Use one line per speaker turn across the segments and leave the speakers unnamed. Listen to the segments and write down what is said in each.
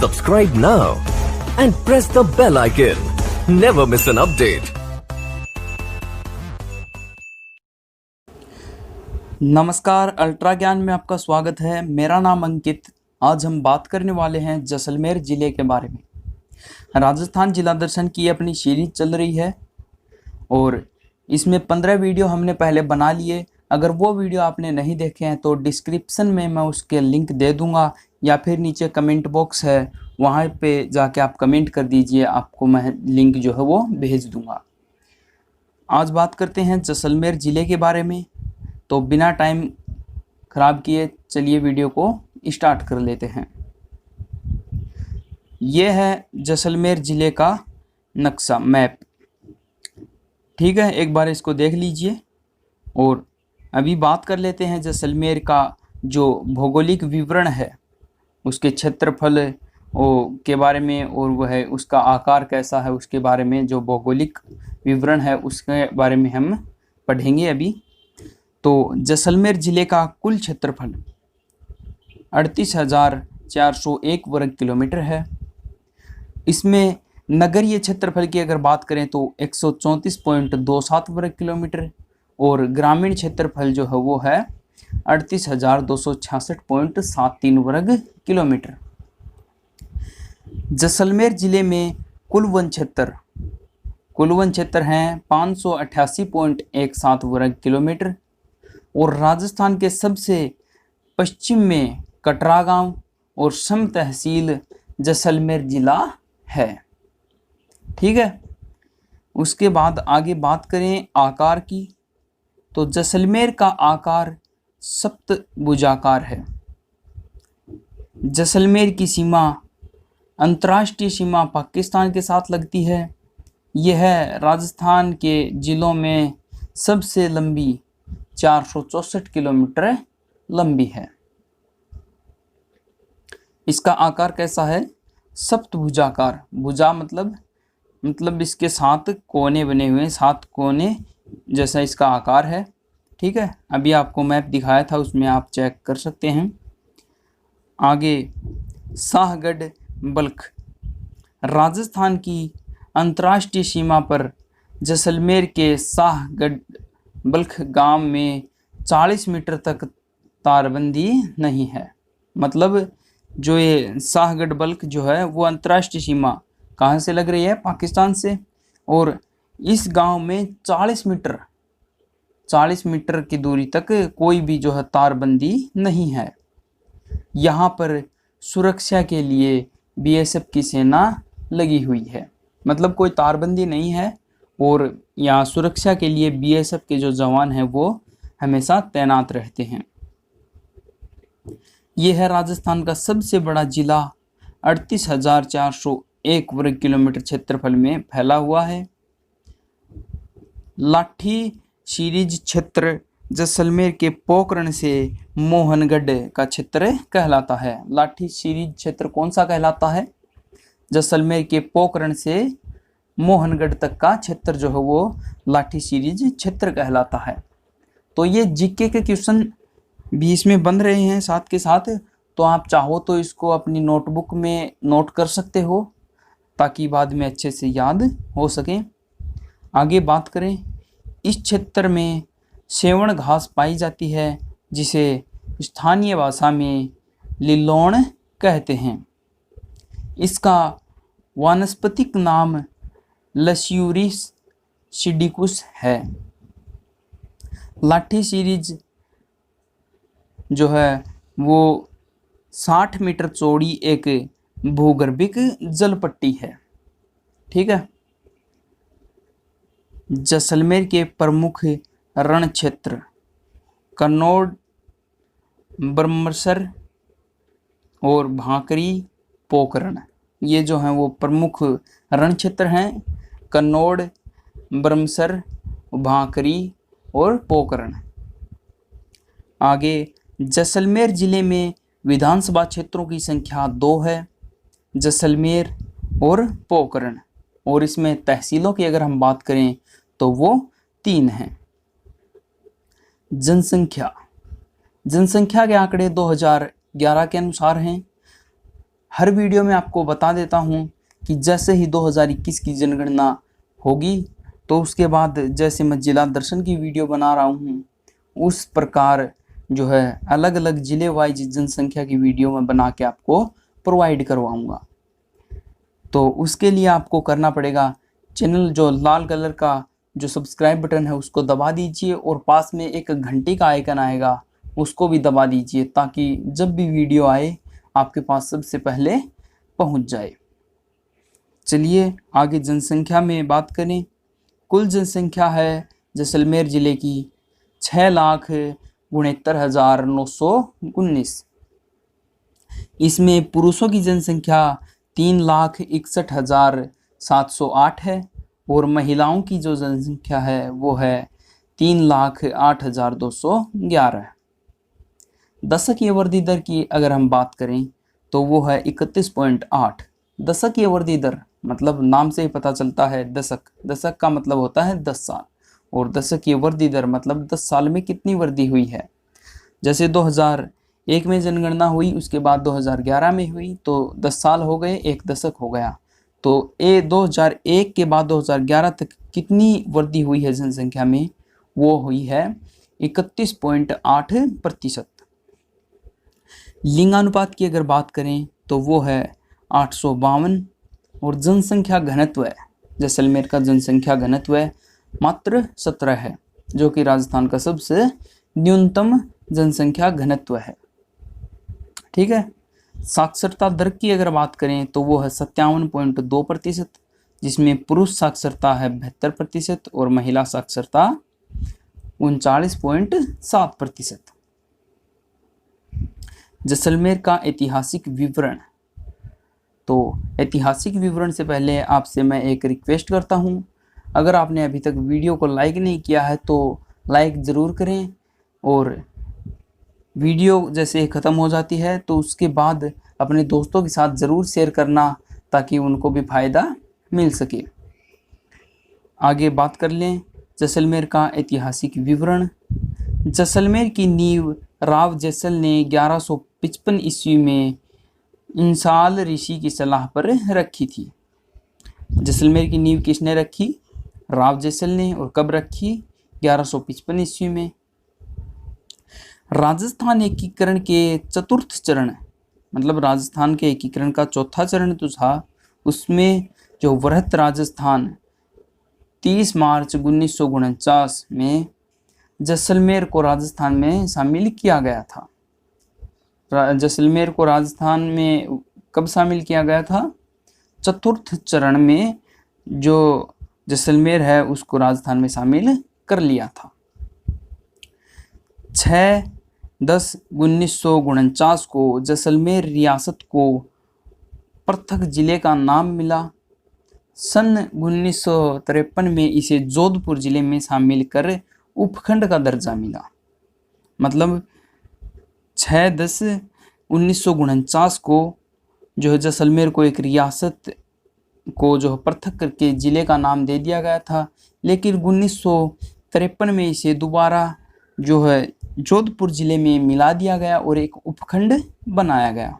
Subscribe now and press the bell icon. Never miss an update.
नमस्कार, ultra ज्ञान में आपका स्वागत है। मेरा नाम अंकित। आज हम बात करने वाले हैं जैसलमेर ज़िले के बारे में। राजस्थान जिला दर्शन की अपनी सीरीज चल रही है और इसमें 15 वीडियो हमने पहले बना लिए। अगर वो वीडियो आपने नहीं देखे हैं तो डिस्क्रिप्शन में मैं उसके लिंक दे दूंगा या फिर नीचे कमेंट बॉक्स है, वहाँ पे जाके आप कमेंट कर दीजिए, आपको मैं लिंक जो है वो भेज दूंगा। आज बात करते हैं जैसलमेर ज़िले के बारे में। तो बिना टाइम ख़राब किए चलिए वीडियो को स्टार्ट कर लेते हैं। ये है जैसलमेर ज़िले का नक्शा, मैप। ठीक है, एक बार इसको देख लीजिए। और अभी बात कर लेते हैं जैसलमेर का जो भौगोलिक विवरण है, उसके क्षेत्रफल के बारे में, और वह उसका आकार कैसा है उसके बारे में। जो भौगोलिक विवरण है उसके बारे में हम पढ़ेंगे अभी। तो जैसलमेर ज़िले का कुल क्षेत्रफल 38,401 वर्ग किलोमीटर है। इसमें नगरीय क्षेत्रफल की अगर बात करें तो 134.27 वर्ग किलोमीटर और ग्रामीण क्षेत्रफल जो है वो है 38,266.73 वर्ग किलोमीटर। जैसलमेर ज़िले में कुल वन क्षेत्र हैं 588.17 वर्ग किलोमीटर। और राजस्थान के सबसे पश्चिम में कटरा गांव और सम तहसील जैसलमेर ज़िला है। ठीक है, उसके बाद आगे बात करें आकार की, तो जैसलमेर का आकार सप्तभुजाकार है। जैसलमेर की सीमा अंतर्राष्ट्रीय सीमा पाकिस्तान के साथ लगती है। यह राजस्थान के ज़िलों में सबसे लंबी 464 किलोमीटर लंबी है। इसका आकार कैसा है? सप्तभुजाकार। भुजा मतलब इसके 7 कोने बने हुए हैं, 7 कोने जैसा इसका आकार है। ठीक है, अभी आपको मैप दिखाया था, उसमें आप चेक कर सकते हैं। आगे शाहगढ़ बल्ख। राजस्थान की अंतर्राष्ट्रीय सीमा पर जैसलमेर के शाहगढ़ बल्ख गांव में 40 मीटर तक तारबंदी नहीं है। मतलब जो ये शाहगढ़ बल्ख जो है वो अंतर्राष्ट्रीय सीमा कहाँ से लग रही है? पाकिस्तान से। और इस गांव में 40 मीटर की दूरी तक कोई भी जो है तारबंदी नहीं है। यहाँ पर सुरक्षा के लिए बीएसएफ की सेना लगी हुई है। मतलब कोई तारबंदी नहीं है और यहाँ सुरक्षा के लिए बीएसएफ के जो जवान हैं वो हमेशा तैनात रहते हैं। ये है राजस्थान का सबसे बड़ा जिला, 38,401 वर्ग किलोमीटर क्षेत्रफल में फैला हुआ है। लाठी सीरीज क्षेत्र जैसलमेर के पोकरण से मोहनगढ़ का क्षेत्र कहलाता है। लाठी सीरीज क्षेत्र कौन सा कहलाता है? जैसलमेर के पोकरण से मोहनगढ़ तक का क्षेत्र जो है वो लाठी सीरीज क्षेत्र कहलाता है। तो ये जीके के क्वेश्चन भी इसमें बन रहे हैं साथ के साथ, तो आप चाहो तो इसको अपनी नोटबुक में नोट कर सकते हो ताकि बाद में अच्छे से याद हो सके। आगे बात करें, इस क्षेत्र में सेवण घास पाई जाती है जिसे स्थानीय भाषा में लिलोण कहते हैं। इसका वानस्पतिक नाम लस्यूरिस सिडिकुस है। लाठी सीरीज जो है वो 60 मीटर चौड़ी एक भूगर्भिक जल पट्टी है। ठीक है, जैसलमेर के प्रमुख रण क्षेत्र कन्नौज, ब्रह्मसर और भांकरी, पोकरण, ये जो हैं वो प्रमुख रण क्षेत्र हैं। कन्नौज, ब्रह्मसर, भांकरी और पोकरण। आगे जैसलमेर ज़िले में विधानसभा क्षेत्रों की संख्या 2 है, जैसलमेर और पोकरण। और इसमें तहसीलों की अगर हम बात करें तो वो 3 हैं। जनसंख्या के आंकड़े 2011 के अनुसार हैं। हर वीडियो में आपको बता देता हूँ कि जैसे ही 2021 की जनगणना होगी तो उसके बाद जैसे मैं जिला दर्शन की वीडियो बना रहा हूँ उस प्रकार जो है अलग अलग ज़िले वाइज जनसंख्या की वीडियो में बना के आपको प्रोवाइड करवाऊँगा। तो उसके लिए आपको करना पड़ेगा, चैनल जो लाल कलर का जो सब्सक्राइब बटन है उसको दबा दीजिए और पास में एक घंटी का आइकन आएगा उसको भी दबा दीजिए, ताकि जब भी वीडियो आए आपके पास सबसे पहले पहुंच जाए। चलिए आगे जनसंख्या में बात करें। कुल जनसंख्या है जैसलमेर ज़िले की 6,69,919। इसमें पुरुषों की जनसंख्या 3,61,708 है और महिलाओं की जो जनसंख्या है वो है 3,08,211। दशकीय वृद्धि दर की अगर हम बात करें तो वो है 31.8। दशकीय वृद्धि दर मतलब नाम से ही पता चलता है, दशक का मतलब होता है 10 साल और दशकीय वृद्धि दर मतलब 10 साल में कितनी वृद्धि हुई है। जैसे 2001 में जनगणना हुई, उसके बाद 2011 में हुई, तो 10 साल हो गए, एक दशक हो गया। तो 2001 के बाद 2011 तक कितनी वृद्धि हुई है जनसंख्या में, वो हुई है 31.8%। लिंगानुपात की अगर बात करें तो वो है 852 और जनसंख्या घनत्व है, जैसलमेर का जनसंख्या घनत्व है मात्र 17 है, जो कि राजस्थान का सबसे न्यूनतम जनसंख्या घनत्व है। ठीक है। साक्षरता दर की अगर बात करें तो वो है 57.2%, जिसमें पुरुष साक्षरता है 72% और महिला साक्षरता 39.7%। जैसलमेर का ऐतिहासिक विवरण। तो ऐतिहासिक विवरण से पहले आपसे मैं एक रिक्वेस्ट करता हूं, अगर आपने अभी तक वीडियो को लाइक नहीं किया है तो लाइक ज़रूर करें और वीडियो जैसे ख़त्म हो जाती है तो उसके बाद अपने दोस्तों के साथ ज़रूर शेयर करना ताकि उनको भी फ़ायदा मिल सके। आगे बात कर लें जैसलमेर का ऐतिहासिक विवरण। जैसलमेर की नींव राव जैसल ने 1155 ईस्वी में इंसाल ऋषि की सलाह पर रखी थी। जैसलमेर की नींव किसने रखी? राव जैसल ने। और कब रखी? 1155 ईस्वी में। राजस्थान एकीकरण के चतुर्थ चरण मतलब राजस्थान के एकीकरण का चौथा चरण जो था उसमें जो वृहत राजस्थान 30 मार्च 1949 में जैसलमेर को राजस्थान में शामिल किया गया था। जैसलमेर को राजस्थान में कब शामिल किया गया था? चतुर्थ चरण में जो जैसलमेर है उसको राजस्थान में शामिल कर लिया था। 6/10/1949 को जैसलमेर रियासत को पृथक जिले का नाम मिला। सन 1953 में इसे जोधपुर जिले में शामिल कर उपखंड का दर्जा मिला। मतलब 6/10/1949 को जो है जैसलमेर को एक रियासत को जो पृथक करके ज़िले का नाम दे दिया गया था, लेकिन 1953 में इसे दोबारा जो है जोधपुर ज़िले में मिला दिया गया और एक उपखंड बनाया गया।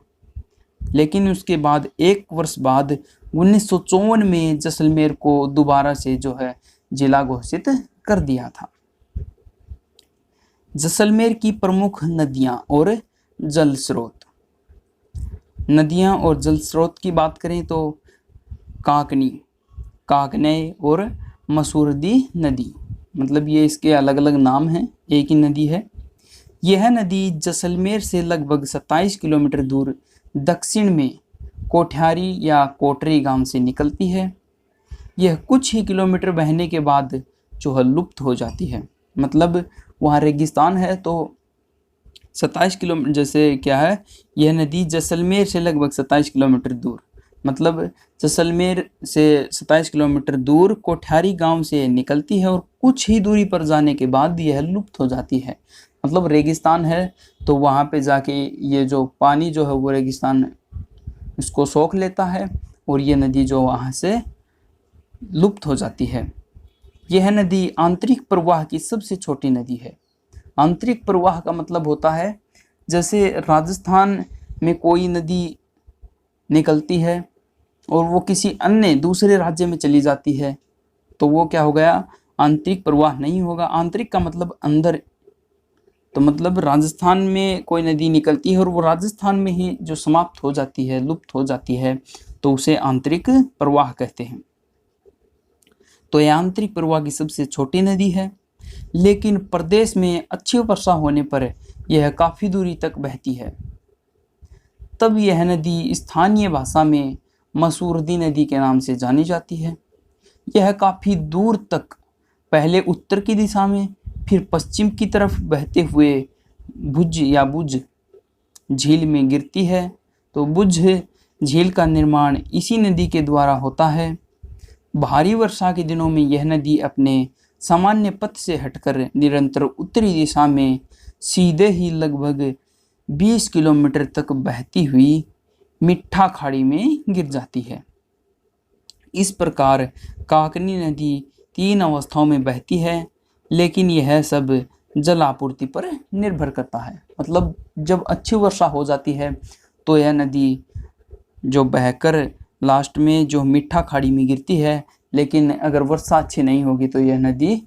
लेकिन उसके बाद एक वर्ष बाद 1954 में जैसलमेर को दोबारा से जो है जिला घोषित कर दिया था। जैसलमेर की प्रमुख नदियां और जल स्रोत। नदियां और जल स्रोत की बात करें तो काकनी, काकनई और मसूरदी नदी, मतलब ये इसके अलग अलग नाम हैं, एक ही नदी है। यह नदी जैसलमेर से लगभग 27 किलोमीटर दूर दक्षिण में कोठियारी या कोटरी गांव से निकलती है। यह कुछ ही किलोमीटर बहने के बाद जो है लुप्त हो जाती है। मतलब वहाँ रेगिस्तान है तो 27 किलोमीटर जैसे क्या है, यह नदी जैसलमेर से लगभग 27 किलोमीटर दूर, मतलब जैसलमेर से 27 किलोमीटर दूर कोठियारी गांव से निकलती है और कुछ ही दूरी पर जाने के बाद यह लुप्त हो जाती है। मतलब रेगिस्तान है तो वहाँ पे जाके ये जो पानी जो है वो रेगिस्तान इसको सोख लेता है और ये नदी जो वहाँ से लुप्त हो जाती है। यह नदी आंतरिक प्रवाह की सबसे छोटी नदी है। आंतरिक प्रवाह का मतलब होता है जैसे राजस्थान में कोई नदी निकलती है और वो किसी अन्य दूसरे राज्य में चली जाती है तो वो क्या हो गया, आंतरिक प्रवाह नहीं होगा। आंतरिक का मतलब अंदर, तो मतलब राजस्थान में कोई नदी निकलती है और वो राजस्थान में ही जो समाप्त हो जाती है, लुप्त हो जाती है, तो उसे आंतरिक प्रवाह कहते हैं। तो यह आंतरिक प्रवाह की सबसे छोटी नदी है, लेकिन प्रदेश में अच्छी वर्षा होने पर यह काफ़ी दूरी तक बहती है। तब यह नदी स्थानीय भाषा में मसूरदी नदी के नाम से जानी जाती है। यह काफ़ी दूर तक पहले उत्तर की दिशा में, फिर पश्चिम की तरफ बहते हुए भुज या बुज झील में गिरती है। तो बुज झील का निर्माण इसी नदी के द्वारा होता है। भारी वर्षा के दिनों में यह नदी अपने सामान्य पथ से हटकर निरंतर उत्तरी दिशा में सीधे ही लगभग 20 किलोमीटर तक बहती हुई मिठा खाड़ी में गिर जाती है। इस प्रकार काकनी नदी 3 अवस्थाओं में बहती है, लेकिन यह सब जल आपूर्ति पर निर्भर करता है। मतलब जब अच्छी वर्षा हो जाती है तो यह नदी जो बहकर लास्ट में जो मिठा खाड़ी में गिरती है, लेकिन अगर वर्षा अच्छी नहीं होगी तो यह नदी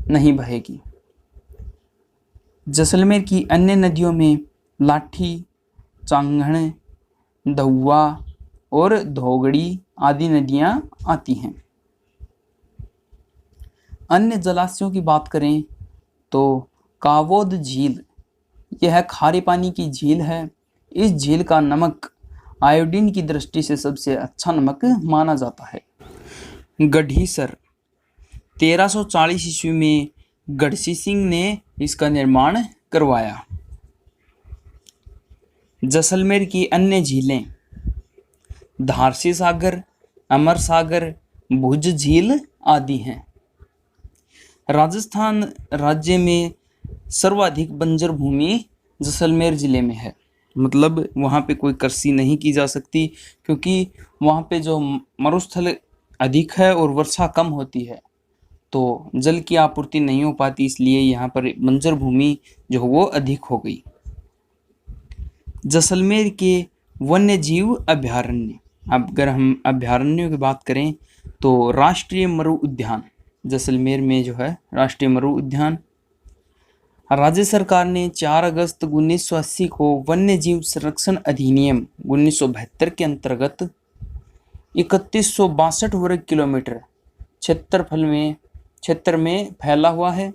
नहीं बहेगी। जैसलमेर की अन्य नदियों में लाठी, चांगण, दहुआ और धोगड़ी आदि नदियां आती हैं। अन्य जलाशयों की बात करें तो कावोद झील, यह खारे पानी की झील है। इस झील का नमक आयोडीन की दृष्टि से सबसे अच्छा नमक माना जाता है। गढ़ीसर 1340 ईस्वी में गढ़सी सिंह ने इसका निर्माण करवाया। जैसलमेर की अन्य झीलें धारसी सागर, अमर सागर, भुज झील आदि हैं। राजस्थान राज्य में सर्वाधिक बंजर भूमि जैसलमेर जिले में है। मतलब वहाँ पे कोई कृषि नहीं की जा सकती, क्योंकि वहाँ पे जो मरुस्थल अधिक है और वर्षा कम होती है, तो जल की आपूर्ति नहीं हो पाती, इसलिए यहाँ पर बंजर भूमि जो वो अधिक हो गई। जैसलमेर के वन्य जीव अभयारण्य, अब अगर हम अभयारण्यों की बात करें तो राष्ट्रीय मरु उद्यान जैसलमेर में जो है राष्ट्रीय मरु उद्यान, राज्य सरकार ने 4 अगस्त 1980 को वन्य जीव संरक्षण अधिनियम 1972 के अंतर्गत 3162 वर्ग किलोमीटर क्षेत्र में फैला हुआ है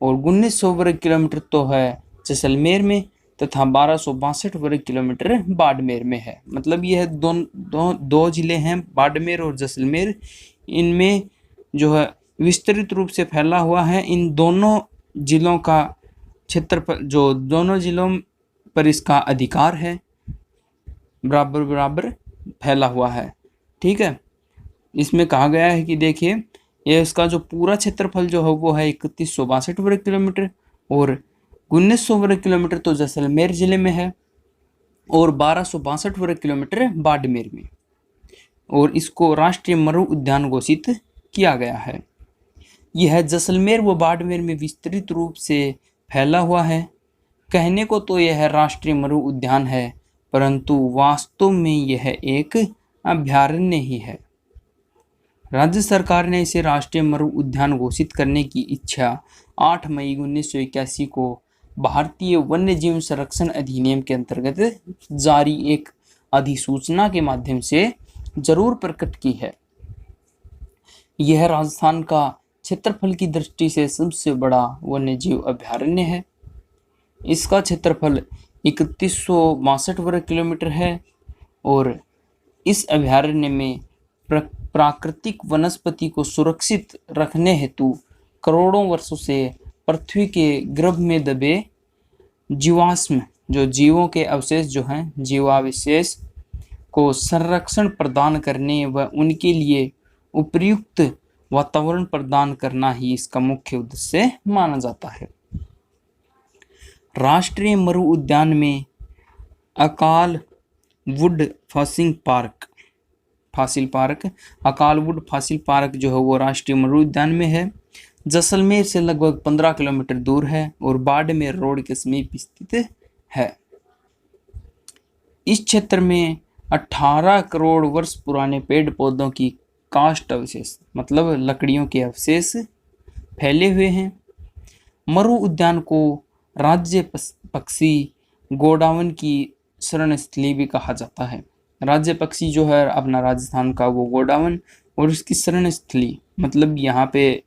और 1900 वर्ग किलोमीटर तो है जैसलमेर में तथा 1262 वर्ग किलोमीटर बाड़मेर में है। मतलब यह दो जिले हैं, बाड़मेर और जैसलमेर, इनमें जो है विस्तृत रूप से फैला हुआ है। इन दोनों जिलों का क्षेत्र पर, जो दोनों जिलों पर इसका अधिकार है, बराबर बराबर फैला हुआ है। ठीक है, इसमें कहा गया है कि देखिए यह इसका जो पूरा क्षेत्रफल जो है वो है 3162 वर्ग किलोमीटर और 1900 वर्ग किलोमीटर तो जैसलमेर जिले में है और 1262 वर्ग किलोमीटर बाड़मेर में, और इसको राष्ट्रीय मरु उद्यान घोषित किया गया है। यह जैसलमेर व बाड़मेर में विस्तृत रूप से फैला हुआ है। कहने को तो यह राष्ट्रीय मरु उद्यान है, परंतु वास्तव में यह एक अभयारण्य ही है। राज्य सरकार ने इसे राष्ट्रीय मरु उद्यान घोषित करने की इच्छा 8 मई 1981 को भारतीय वन्य जीव संरक्षण अधिनियम के अंतर्गत जारी एक अधिसूचना के माध्यम से जरूर प्रकट की है। यह राजस्थान का क्षेत्रफल की दृष्टि से सबसे बड़ा वन्य जीव अभयारण्य है। इसका क्षेत्रफल 3162 वर्ग किलोमीटर है और इस अभयारण्य में प्राकृतिक वनस्पति को सुरक्षित रखने हेतु करोड़ों वर्षों से पृथ्वी के गर्भ में दबे जीवाश्म, जो जीवों के अवशेष जो हैं, जीवावशेष को संरक्षण प्रदान करने व उनके लिए उपयुक्त वातावरण प्रदान करना ही इसका मुख्य उद्देश्य माना जाता है। राष्ट्रीय मरु उद्यान में अकाल वुड फॉसिल पार्क जो है वो राष्ट्रीय मरु उद्यान में है। जैसलमेर से लगभग 15 किलोमीटर दूर है और बाड़मेर रोड के समीप स्थित है। इस क्षेत्र में 18 करोड़ वर्ष पुराने पेड़ पौधों की काष्ठ अवशेष, मतलब लकड़ियों के अवशेष फैले हुए हैं। मरु उद्यान को राज्य पक्षी गोडावन की शरण स्थली भी कहा जाता है। राज्य पक्षी जो है अपना राजस्थान का वो गोडावन, और उसकी शरण स्थली मतलब यहाँ पे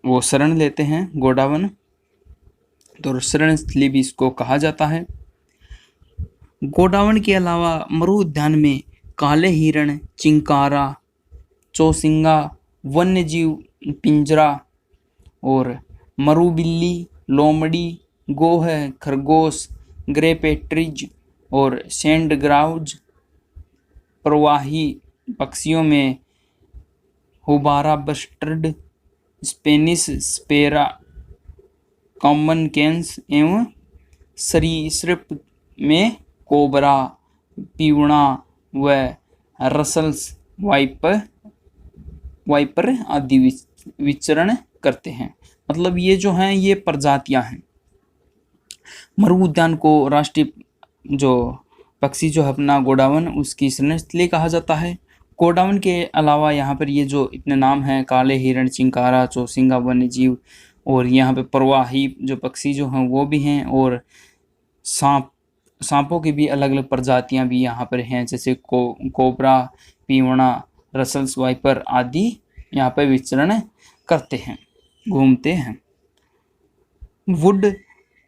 वो शरण लेते हैं गोडावन, तो शरण स्थली भी इसको कहा जाता है। गोडावन के अलावा मरु उद्यान में काले हिरण, चिंकारा, चौसिंगा, वन्य जीव पिंजरा और मरु बिल्ली, लोमड़ी, गोह, खरगोश, ग्रे पेट्रिज और सैंड ग्राउज, प्रवाही पक्षियों में houbara bustard, Spanish sparrow, common cranes एवं सरीसृप में कोबरा, पीवड़ा व रसल्स वाइपर आदि विचरण करते हैं। मतलब ये जो हैं ये प्रजातियां हैं। मरु उद्यान को राष्ट्रीय जो पक्षी जो है अपना गोडावन, उसकी शरण स्थली कहा जाता है। गोडावन के अलावा यहाँ पर ये जो इतने नाम हैं, काले हिरण, चिंकारा, चौसिंगा वन्य जीव, और यहाँ पे प्रवाही जो पक्षी जो हैं वो भी हैं, और सांपों की भी अलग अलग प्रजातियां भी यहाँ पर हैं, जैसे कोबरा, पीवड़ा, रसल्स वाइपर आदि यहाँ पर विचरण करते हैं, घूमते हैं। वुड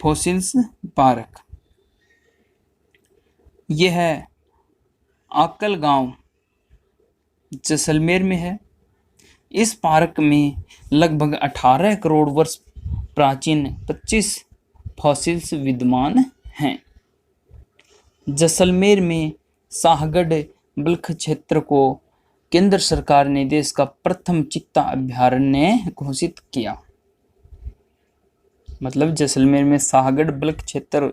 फॉसिल्स पार्क, यह है आकल गांव जैसलमेर में है। इस पार्क में लगभग 18 करोड़ वर्ष प्राचीन 25 फॉसिल्स विद्यमान हैं। जैसलमेर में शाहगढ़ बल्ख क्षेत्र को केंद्र सरकार ने देश का प्रथम चीता अभयारण्य घोषित किया। मतलब जैसलमेर में शाहगढ़ बल्ख क्षेत्र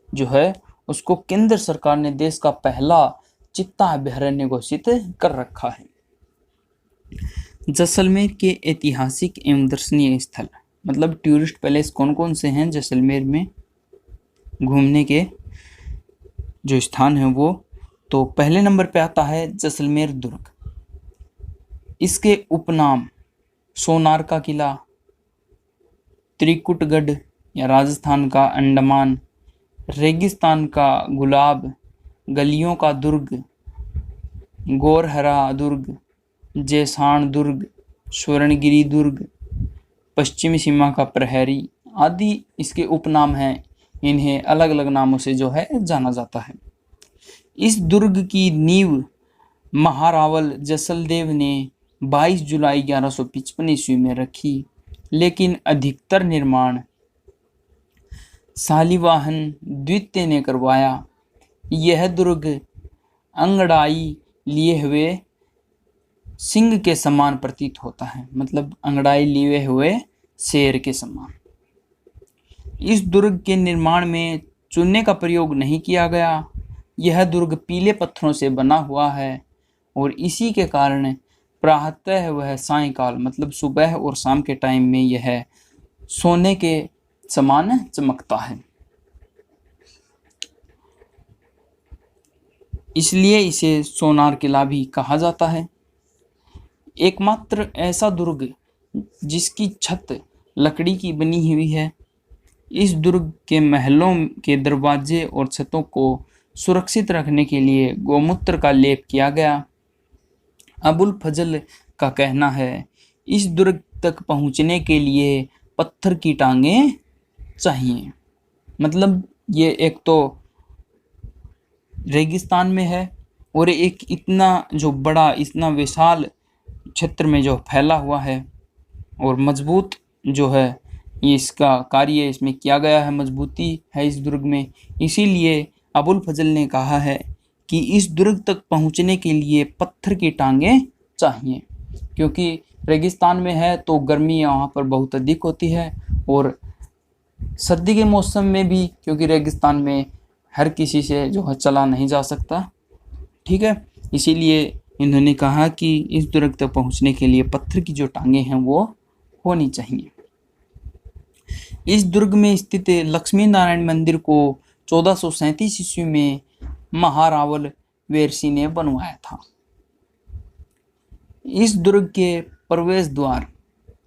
जो है उसको केंद्र सरकार ने देश का पहला चीता अभयारण्य घोषित कर रखा है। जैसलमेर के ऐतिहासिक एवं दर्शनीय स्थल, मतलब टूरिस्ट पैलेस कौन कौन से हैं जैसलमेर में घूमने के जो स्थान है वो, तो पहले नंबर पे आता है जैसलमेर दुर्ग। इसके उपनाम सोनार का किला, त्रिकुटगढ़ या राजस्थान का अंडमान, रेगिस्तान का गुलाब, गलियों का दुर्ग, गोरहरा दुर्ग, जैसाण दुर्ग, स्वर्णगिरी दुर्ग, पश्चिमी सीमा का प्रहरी आदि इसके उपनाम हैं। इन्हें अलग अलग नामों से जो है जाना जाता है। इस दुर्ग की नींव महारावल जैसलदेव ने 22 जुलाई 1155 ईस्वी में रखी, लेकिन अधिकतर निर्माण शालिवाहन द्वितीय ने करवाया। यह दुर्ग अंगड़ाई लिए हुए सिंह के समान प्रतीत होता है, मतलब अंगड़ाई लिए हुए शेर के समान। इस दुर्ग के निर्माण में चूने का प्रयोग नहीं किया गया। यह दुर्ग पीले पत्थरों से बना हुआ है और इसी के कारण प्रातः वह सायंकाल मतलब सुबह और शाम के टाइम में यह सोने के समान चमकता है, इसलिए इसे सोनार किला भी कहा जाता है। एकमात्र ऐसा दुर्ग जिसकी छत लकड़ी की बनी हुई है। इस दुर्ग के महलों के दरवाजे और छतों को सुरक्षित रखने के लिए गोमूत्र का लेप किया गया। अबुल फजल का कहना है इस दुर्ग तक पहुंचने के लिए पत्थर की टांगें चाहिए। मतलब ये एक तो रेगिस्तान में है और एक इतना जो बड़ा इतना विशाल क्षेत्र में जो फैला हुआ है और मजबूत जो है ये इसका कार्य इसमें किया गया है, मजबूती है इस दुर्ग में। इसीलिए अबुल फजल ने कहा है कि इस दुर्ग तक पहुंचने के लिए पत्थर की टांगें चाहिए, क्योंकि रेगिस्तान में है तो गर्मी यहाँ पर बहुत अधिक होती है और सर्दी के मौसम में भी, क्योंकि रेगिस्तान में हर किसी से जो है चला नहीं जा सकता, ठीक है। इसीलिए इन्होंने कहा कि इस दुर्ग तक पहुंचने के लिए पत्थर की जो टांगें हैं वो होनी चाहिए। इस दुर्ग में स्थित लक्ष्मी नारायण मंदिर को 1437 ईस्वी में महारावल वेरसी ने बनवाया था। इस दुर्ग के प्रवेश द्वार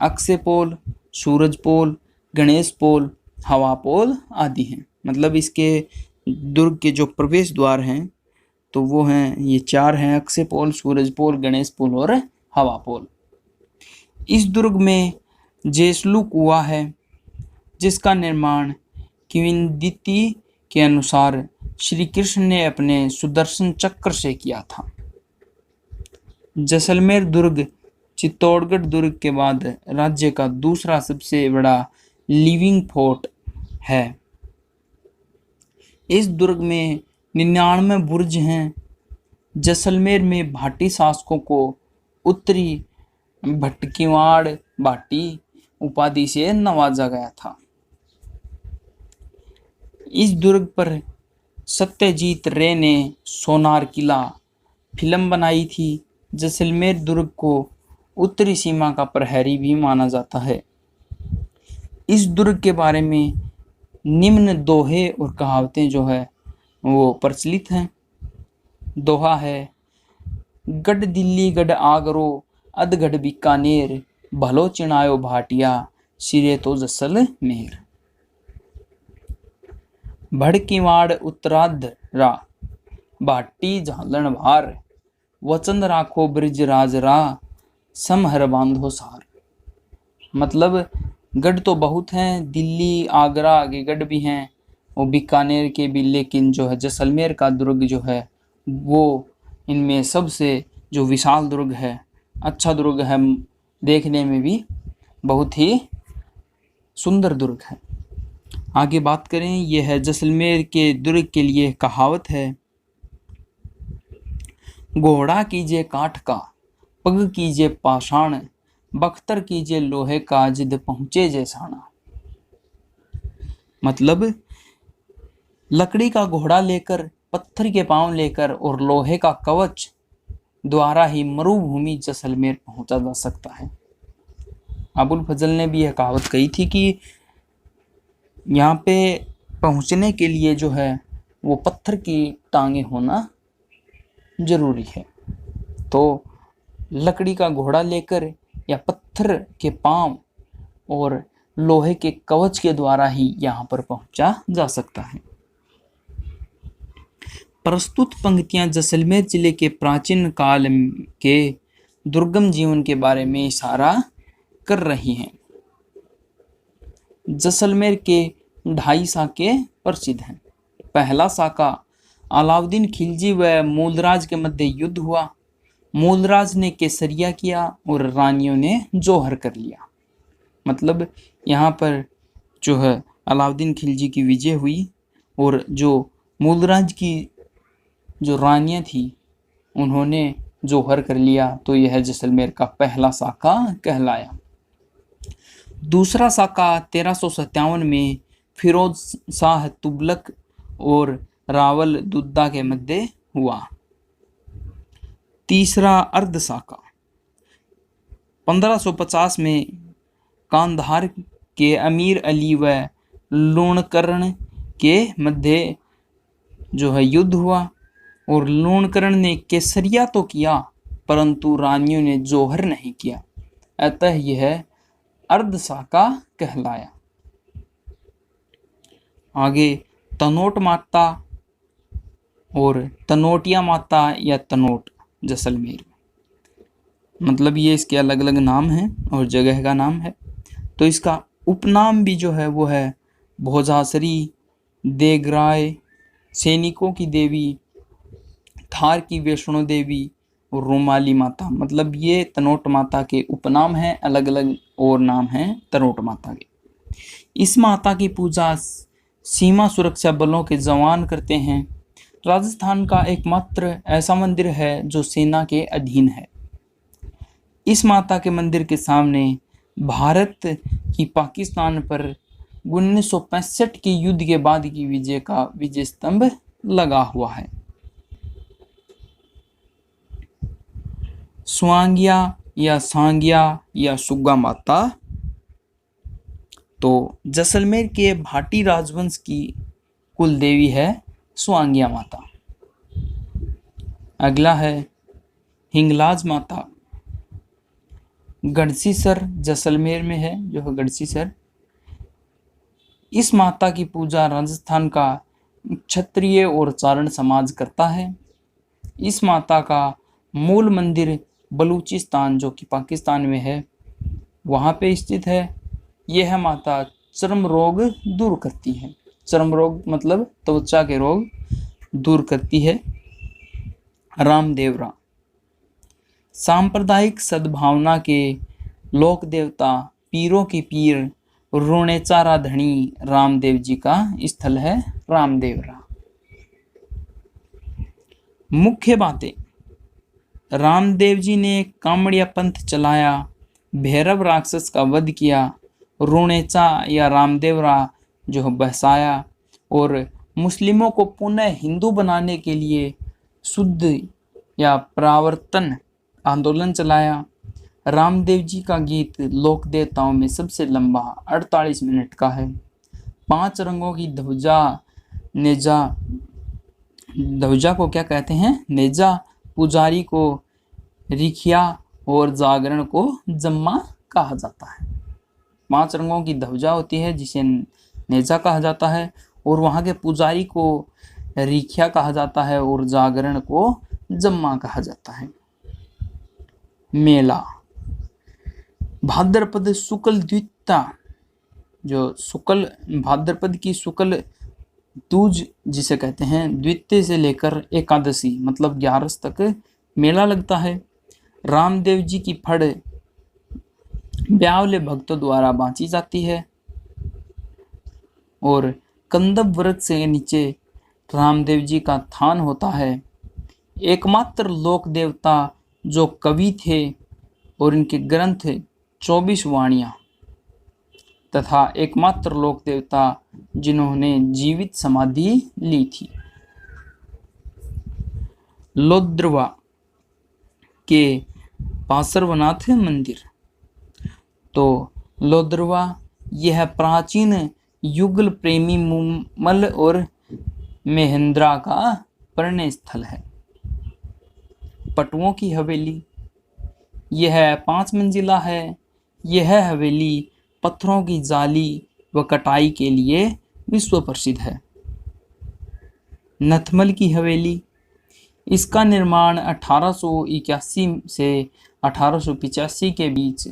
अक्षय पोल, सूरज पोल, गणेश पोल, हवा पोल आदि हैं। मतलब इसके दुर्ग के जो प्रवेश द्वार हैं तो वो हैं, ये 4 हैं, अक्षय पोल, सूरज पोल, गणेश पोल और हवा पोल। इस दुर्ग में जेसलू कुआं है जिसका निर्माण किंवदंती के अनुसार श्री कृष्ण ने अपने सुदर्शन चक्र से किया था। जैसलमेर दुर्ग चित्तौड़गढ़ दुर्ग के बाद राज्य का दूसरा सबसे बड़ा लिविंग फोर्ट है। इस दुर्ग में 99 बुर्ज हैं। जैसलमेर में भाटी शासकों को उत्तरी भटकीवाड़ भाटी उपाधि से नवाजा गया था। इस दुर्ग पर सत्यजीत रे ने सोनार किला फिल्म बनाई थी। जैसलमेर दुर्ग को उत्तरी सीमा का प्रहरी भी माना जाता है। इस दुर्ग के बारे में निम्न दोहे और कहावतें जो है वो प्रचलित हैं। दोहा है, गढ़ दिल्ली गढ़ आगरो अधगढ़ बीकानेर, भलो चिनायो भाटिया सिरे तो जैसलमेर। भड़कीवाड़ उत्तराधरा भाटी झालन भार, वचन राखो ब्रिज राजरा समहर बांधो सार। मतलब गढ़ तो बहुत हैं, दिल्ली आगरा के गढ़ भी हैं और बीकानेर के भी, लेकिन जो है जैसलमेर का दुर्ग जो है वो इनमें सबसे जो विशाल दुर्ग है, अच्छा दुर्ग है, देखने में भी बहुत ही सुंदर दुर्ग है। आगे बात करें, यह है जैसलमेर के दुर्ग के लिए कहावत है, घोड़ा कीजिए काठ का, पग कीजिए पाषाण, बख्तर कीजिए लोहे का, जिद पहुंचे जैसाना। मतलब लकड़ी का घोड़ा लेकर, पत्थर के पांव लेकर और लोहे का कवच द्वारा ही मरुभूमि जैसलमेर पहुंचा जा सकता है। अबुल फजल ने भी यह कहावत कही थी कि यहाँ पे पहुंचने के लिए जो है वो पत्थर की टांगे होना जरूरी है। तो लकड़ी का घोड़ा लेकर या पत्थर के पांव और लोहे के कवच के द्वारा ही यहाँ पर पहुंचा जा सकता है। प्रस्तुत पंक्तियां जैसलमेर जिले के प्राचीन काल के दुर्गम जीवन के बारे में इशारा कर रही हैं। जैसलमेर के 2.5 साके प्रसिद्ध हैं। पहला साका अलाउद्दीन खिलजी व मूलराज के मध्य युद्ध हुआ। मूलराज ने केसरिया किया और रानियों ने जौहर कर लिया। मतलब यहाँ पर जो है अलाउद्दीन खिलजी की विजय हुई और जो मूलराज की जो रानियां थी उन्होंने जौहर कर लिया, तो यह जैसलमेर का पहला साका कहलाया। दूसरा साका 1357 में फिरोज शाह तुगलक और रावल दुद्दा के मध्य हुआ। तीसरा अर्ध साका 1550 में कांधार के अमीर अली व लूणकरण के मध्य जो है युद्ध हुआ और लूणकरण ने केसरिया तो किया परंतु रानियों ने जौहर नहीं किया, अतः यह अर्ध साका कहलाया। आगे तनोट माता और तनोटिया माता या तनोट जैसलमेर, मतलब ये इसके अलग अलग नाम हैं और जगह का नाम है। तो इसका उपनाम भी जो है वो है भोजासरी, देगराय, सैनिकों की देवी, थार की वैष्णो देवी और रोमाली माता। मतलब ये तनोट माता के उपनाम हैं, अलग अलग और नाम हैं तनोट माता के। इस माता की पूजा सीमा सुरक्षा बलों के जवान करते हैं। राजस्थान का एकमात्र ऐसा मंदिर है जो सेना के अधीन है। इस माता के मंदिर के सामने भारत की पाकिस्तान पर 1965 के युद्ध के बाद की विजय का विजय स्तंभ लगा हुआ है। स्वांगिया या सांगिया या सुग्गा माता, तो जैसलमेर के भाटी राजवंश की कुल देवी है स्वांगिया माता। अगला है हिंगलाज माता, गढ़सीसर जैसलमेर में है, जो है गढ़सीसर। इस माता की पूजा राजस्थान का क्षत्रिय और चारण समाज करता है। इस माता का मूल मंदिर बलूचिस्तान, जो कि पाकिस्तान में है, वहाँ पे स्थित है। यह माता चर्म रोग दूर करती है। चर्म रोग मतलब त्वचा के रोग दूर करती है। रामदेवरा, सांप्रदायिक सद्भावना के लोक देवता, पीरों की पीर, रोणेचारा धनी रामदेव जी का स्थल है रामदेवरा। मुख्य बातें, रामदेव जी ने कामड़िया पंथ चलाया, भैरव राक्षस का वध किया, रोणेचा या रामदेवरा जो बसाया और मुस्लिमों को पुनः हिंदू बनाने के लिए शुद्ध या परावर्तन आंदोलन चलाया। रामदेव जी का गीत लोक देवताओं में सबसे लंबा 48 मिनट का है। 5 रंगों की ध्वजा, नेजा, ध्वजा को क्या कहते हैं? नेजा, पुजारी को रिखिया और जागरण को जम्मा कहा जाता है। 5 रंगों की ध्वजा होती है जिसे नेजा कहा जाता है, और वहाँ के पुजारी को रिखिया कहा जाता है और जागरण को जम्मा कहा जाता है। मेला, भाद्रपद शुक्ल द्वितीया, जो शुक्ल भाद्रपद की शुक्ल दूज जिसे कहते हैं, द्वितीय से लेकर एकादशी मतलब 11 तक मेला लगता है। रामदेव जी की फड़ ब्यावले भक्तों द्वारा बांची जाती है और कंदब वृक्ष से नीचे रामदेव जी का थान होता है। एकमात्र लोक देवता जो कवि थे और इनके ग्रंथ 24 वाणियाँ, तथा एकमात्र लोक देवता जिन्होंने जीवित समाधि ली थी। लोद्रवा के पार्श्वनाथ मंदिर, तो लोद्रवा यह प्राचीन युगल प्रेमी मुमल और महेंद्रा का प्रणय स्थल है। पटुओं की हवेली, यह 5 मंजिला है। यह हवेली पत्थरों की जाली व कटाई के लिए विश्व प्रसिद्ध है। नथमल की हवेली, इसका निर्माण 1881 से 1885 के बीच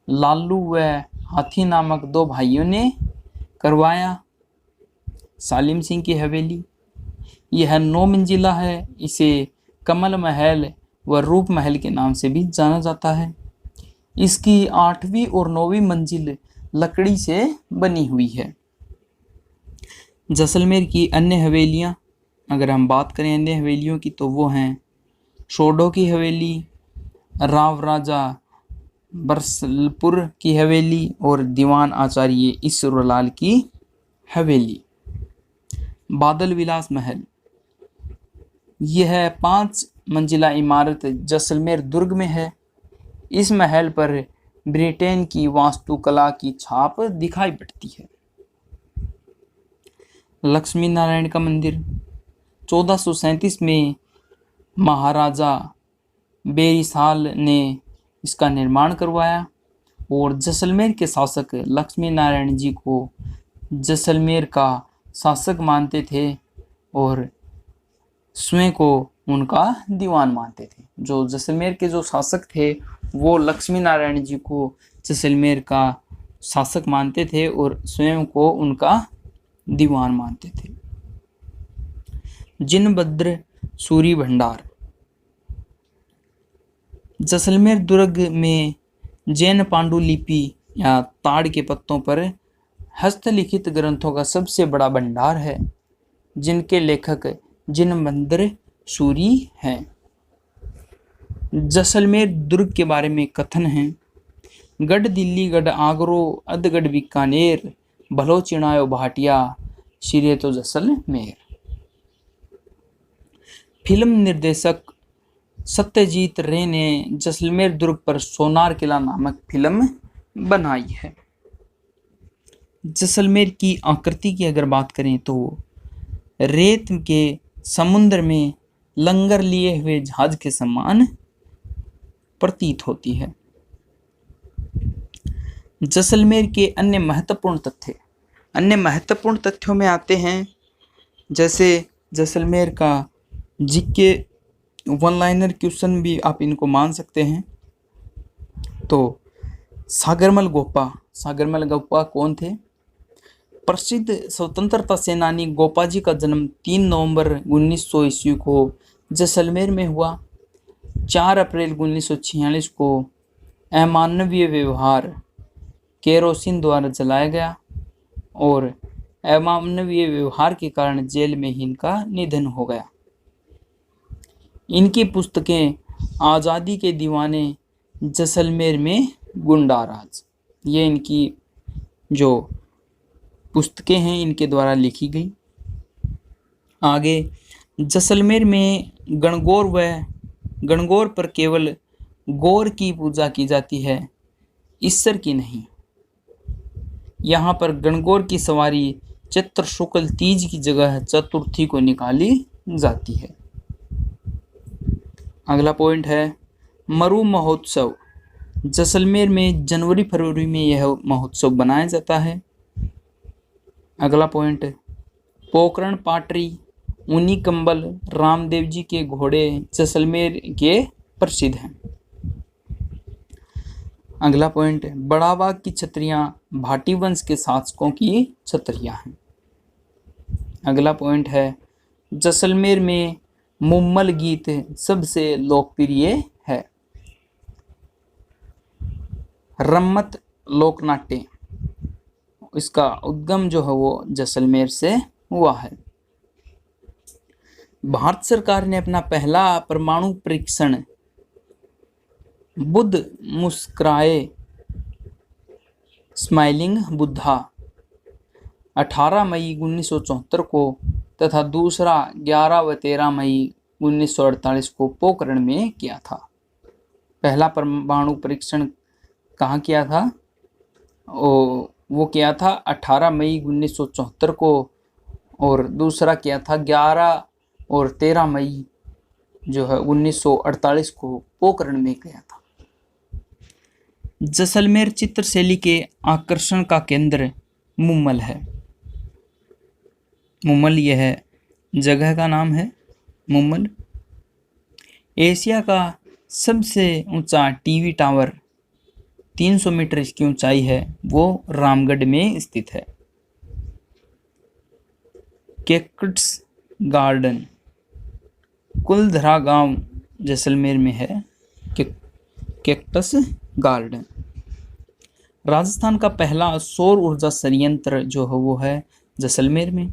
लालू व हाथी नामक 2 भाइयों ने करवाया। सालिम सिंह की हवेली, यह 9 मंजिला है। इसे कमल महल व रूप महल के नाम से भी जाना जाता है। इसकी 8वीं और 9वीं मंजिल लकड़ी से बनी हुई है। जैसलमेर की अन्य हवेलियां, अगर हम बात करें अन्य हवेलियों की, तो वो हैं शोडो की हवेली, राव राजा बरसलपुर की हवेली और दीवान आचार्य ईश्वरलाल की हवेली। बादल विलास महल, यह 5 मंजिला इमारत जैसलमेर दुर्ग में है। इस महल पर ब्रिटेन की वास्तुकला की छाप दिखाई पड़ती है। लक्ष्मी नारायण का मंदिर 1437 में महाराजा बेरिसाल ने इसका निर्माण करवाया और जैसलमेर के शासक लक्ष्मी नारायण जी को जैसलमेर का शासक मानते थे और स्वयं को उनका दीवान मानते थे। जो जैसलमेर के जो शासक थे वो लक्ष्मी नारायण जी को जैसलमेर का शासक मानते थे और स्वयं को उनका दीवान मानते थे। जिनभद्र सूरी भंडार, जैसलमेर दुर्ग में जैन पांडुलिपि या ताड़ के पत्तों पर हस्तलिखित ग्रंथों का सबसे बड़ा भंडार है, जिनके लेखक जिनभद्र सूरी हैं। जैसलमेर दुर्ग के बारे में कथन है, गढ़ दिल्ली, गढ़ आगरो, अदगढ़ बीकानेर, भलो चिणायो भाटिया, सिरे तो जैसलमेर। फिल्म निर्देशक सत्यजीत रे ने जैसलमेर दुर्ग पर सोनार किला नामक फिल्म बनाई है। जैसलमेर की आकृति की अगर बात करें तो रेत के समुद्र में लंगर लिए हुए जहाज के समान प्रतीत होती है। जैसलमेर के अन्य महत्वपूर्ण तथ्य, अन्य महत्वपूर्ण तथ्यों में आते हैं जैसे जैसलमेर का जीके वन लाइनर क्वेश्चन भी आप इनको मान सकते हैं। तो सागरमल गोपा कौन थे? प्रसिद्ध स्वतंत्रता सेनानी गोपा जी का जन्म 3 नवंबर 1900 ईस्वी को जैसलमेर में हुआ। 4 अप्रैल 1946 को अमानवीय व्यवहार केरोसिन द्वारा जलाया गया और अमानवीय व्यवहार के कारण जेल में ही इनका निधन हो गया। इनकी पुस्तकें आज़ादी के दीवाने, जैसलमेर में गुंडाराज, ये इनकी जो पुस्तकें हैं इनके द्वारा लिखी गई। आगे जैसलमेर में गणगौर पर केवल गौर की पूजा की जाती है, ईश्वर की नहीं। यहाँ पर गणगौर की सवारी चैत्र शुक्ल तीज की जगह चतुर्थी को निकाली जाती है। अगला पॉइंट है मरु महोत्सव। जैसलमेर में जनवरी फरवरी में यह महोत्सव बनाया जाता है। अगला पॉइंट, पोकरण पाटरी, ऊनी कंबल, रामदेव जी के घोड़े जैसलमेर के प्रसिद्ध हैं। अगला पॉइंट, बड़ा बाग की छतरियां भाटी वंश के शासकों की छतरियां हैं। अगला पॉइंट है जैसलमेर में मुम्मल गीत सबसे लोकप्रिय है। रम्मत लोकनाट्य, इसका उद्गम जो है वो जैसलमेर से हुआ है। भारत सरकार ने अपना पहला परमाणु परीक्षण बुद्ध मुस्कुराए स्माइलिंग बुद्धा 18 मई 1974 को तथा दूसरा 11 व 13 मई 1948 को पोखरण में किया था। पहला परमाणु परीक्षण कहाँ किया था? वो किया था 18 मई 1974 को और दूसरा किया था 11 और 13 मई जो है 1948 को पोखरण में किया था। जैसलमेर चित्रशैली के आकर्षण का केंद्र मुम्मल है। मुम्मल यह जगह का नाम है मुम्मल। एशिया का सबसे ऊंचा टीवी टावर 300 मीटर इसकी ऊंचाई है, वो रामगढ़ में स्थित है। कैक्टस गार्डन, कुलधरा गांव जैसलमेर में है कैक्टस गार्डन। राजस्थान का पहला सौर ऊर्जा संयंत्र जो है वो है जैसलमेर में।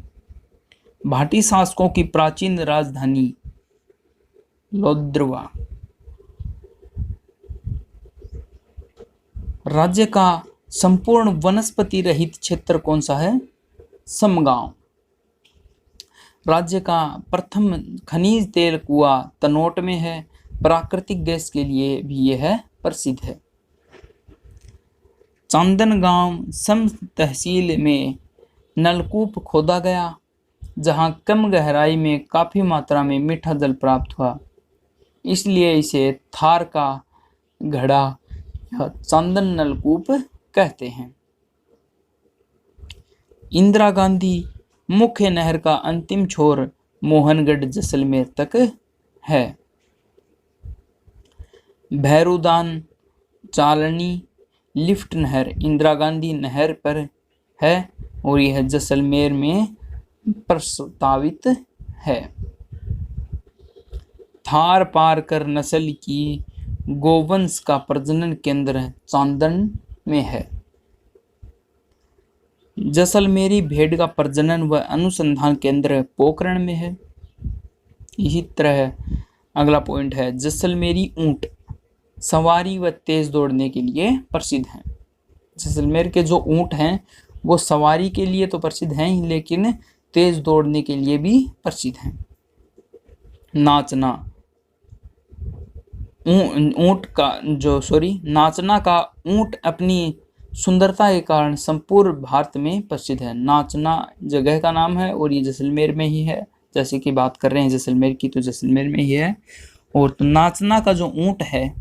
भाटी शासकों की प्राचीन राजधानी लोद्रवा। राज्य का संपूर्ण वनस्पति रहित क्षेत्र कौन सा है? समगांव। राज्य का प्रथम खनिज तेल कुआं तनोट में है। प्राकृतिक गैस के लिए भी यह प्रसिद्ध है। चांदनगांव सम तहसील में नलकूप खोदा गया, जहां कम गहराई में काफी मात्रा में मीठा जल प्राप्त हुआ, इसलिए इसे थार का घड़ा या चांदन नलकूप कहते हैं। इंदिरा गांधी मुख्य नहर का अंतिम छोर मोहनगढ़ जैसलमेर तक है। भैरूदान चालनी लिफ्ट नहर इंदिरा गांधी नहर पर है और यह जैसलमेर में प्रस्तावित है। थार पारकर नस्ल की गोवंश का प्रजनन केंद्र चांदन में है। जैसलमेरी भेड़ का प्रजनन व अनुसंधान केंद्र पोखरण में है। इसी तरह अगला पॉइंट है जैसलमेरी ऊंट सवारी व तेज दौड़ने के लिए प्रसिद्ध हैं। जैसलमेर के जो ऊंट हैं वो सवारी के लिए तो प्रसिद्ध हैं ही, लेकिन तेज दौड़ने के लिए भी प्रसिद्ध हैं। नाचना नाचना का ऊंट अपनी सुंदरता के कारण संपूर्ण भारत में प्रसिद्ध है। नाचना जगह का नाम है और ये जैसलमेर में ही है। जैसे कि बात कर रहे हैं जैसलमेर की, तो जैसलमेर में ही है। और तो नाचना का जो ऊँट है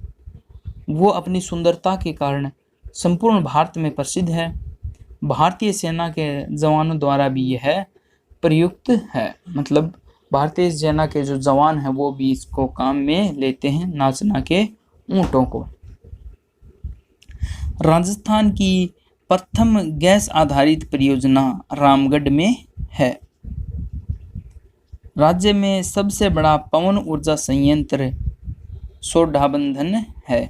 वो अपनी सुंदरता के कारण संपूर्ण भारत में प्रसिद्ध है। भारतीय सेना के जवानों द्वारा भी यह प्रयुक्त है, मतलब भारतीय सेना के जो जवान हैं वो भी इसको काम में लेते हैं, नाचना के ऊँटों को। राजस्थान की प्रथम गैस आधारित परियोजना रामगढ़ में है। राज्य में सबसे बड़ा पवन ऊर्जा संयंत्र सोडाबंधन है,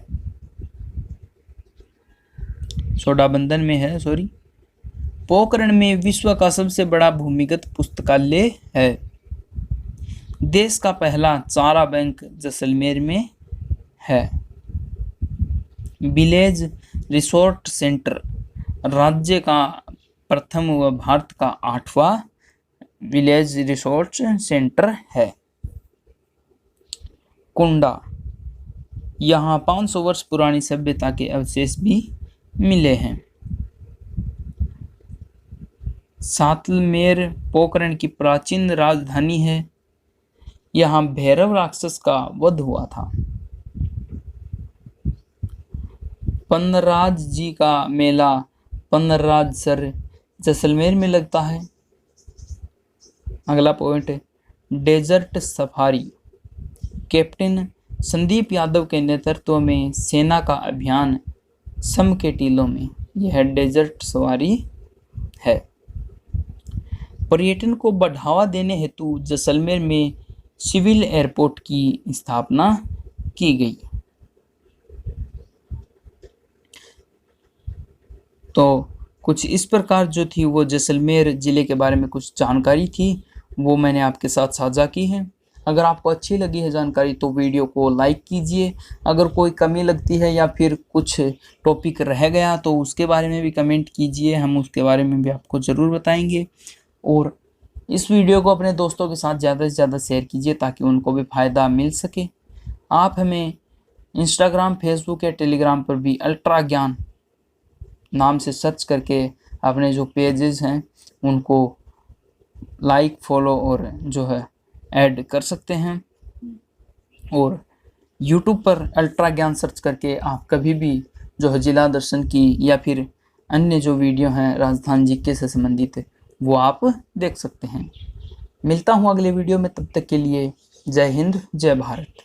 सोडाबंधन में है, सॉरी। पोखरण में विश्व का सबसे बड़ा भूमिगत पुस्तकालय है। देश का पहला चारा बैंक जैसलमेर में है। विलेज रिसोर्ट सेंटर राज्य का प्रथम व भारत का 8वां विलेज रिसोर्ट सेंटर है। कुंडा, यहाँ 500 वर्ष पुरानी सभ्यता के अवशेष भी मिले हैं। सातलमेर पोखरण की प्राचीन राजधानी है। यहाँ भैरव राक्षस का वध हुआ था। पन्नराज जी का मेला पन्नराजसर जैसलमेर में लगता है। अगला पॉइंट है desert safari. Captain Sandeep Yadav के नेतृत्व में सेना का अभियान सम के टीलों में, यह डेजर्ट सवारी है। पर्यटन को बढ़ावा देने हेतु जैसलमेर में सिविल एयरपोर्ट की स्थापना की गई। तो कुछ इस प्रकार जो थी वो जैसलमेर ज़िले के बारे में कुछ जानकारी थी, वो मैंने आपके साथ साझा की है। अगर आपको अच्छी लगी है जानकारी तो वीडियो को लाइक कीजिए। अगर कोई कमी लगती है या फिर कुछ टॉपिक रह गया तो उसके बारे में भी कमेंट कीजिए, हम उसके बारे में भी आपको ज़रूर बताएंगे। और इस वीडियो को अपने दोस्तों के साथ ज़्यादा से ज़्यादा शेयर कीजिए ताकि उनको भी फ़ायदा मिल सके। आप हमें इंस्टाग्राम, फेसबुक या टेलीग्राम पर भी अल्ट्रा ज्ञान नाम से सर्च करके अपने जो पेजेस हैं उनको लाइक, फॉलो और जो है ऐड कर सकते हैं। और यूट्यूब पर अल्ट्रा ज्ञान सर्च करके आप कभी भी जो है जिला दर्शन की या फिर अन्य जो वीडियो हैं राजस्थान जीके से संबंधित वो आप देख सकते हैं। मिलता हूँ अगले वीडियो में, तब तक के लिए जय हिंद, जय भारत।